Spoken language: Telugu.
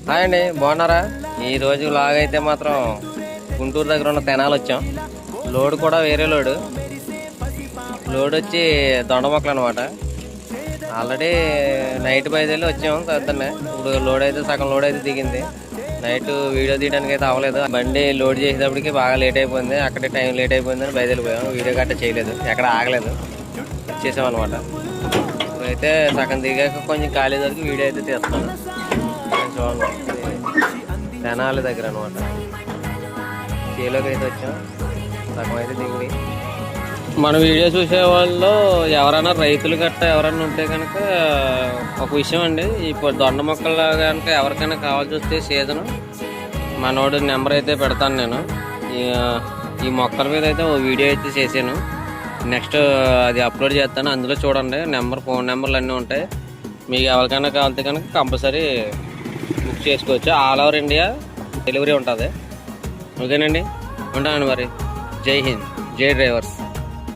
హాయ్ అండి, బాగున్నారా? ఈరోజు లాగైతే మాత్రం గుంటూరు దగ్గర ఉన్న తెనాలి వచ్చాం. లోడ్ కూడా వేరే లోడ్ వచ్చి దొండ మొక్కలు అనమాట. ఆల్రెడీ నైట్ బయలుదేరి వచ్చాము పొద్దున్నే. ఇప్పుడు లోడ్ అయితే సగం లోడ్ అయితే దిగింది. నైట్ వీడియో తీయడానికి అయితే అవ్వలేదు. బండి లోడ్ చేసేటప్పటికి బాగా లేట్ అయిపోయింది. అక్కడే టైం లేట్ అయిపోయిందని బయలుదేరిపోయాం. వీడియో గట్ట చేయలేదు, ఎక్కడ ఆగలేదు, వచ్చేసాం అనమాట. ఇప్పుడైతే సగం దిగాక కొంచెం ఖాళీ దొరికి వీడియో అయితే తీస్తాను. చూడండి, తెనాలి దగ్గర అనమాట. చేలోకి అయితే వచ్చాం, సగం అయితే దిగి. మన వీడియో చూసే వాళ్ళు ఎవరైనా రైతులు గట్ట ఎవరైనా ఉంటే కనుక ఒక విషయం అండి, ఇప్పుడు దొండ మొక్కలు కనుక ఎవరికైనా కావాల్సి వస్తే సీజను మనోడు నెంబర్ అయితే పెడతాను నేను. ఈ మొక్కల మీద అయితే ఓ వీడియో అయితే చేశాను. నెక్స్ట్ అది అప్లోడ్ చేస్తాను, అందులో చూడండి. ఫోన్ నెంబర్లు అన్నీ ఉంటాయి. మీకు ఎవరికైనా కావాలితే కనుక కంపల్సరీ బుక్ చేసుకోవచ్చు. ఆల్ ఓవర్ ఇండియా డెలివరీ ఉంటుంది. ఓకేనండి, ఉంటానండి మరి. జై హింద్, జై డ్రైవర్స్.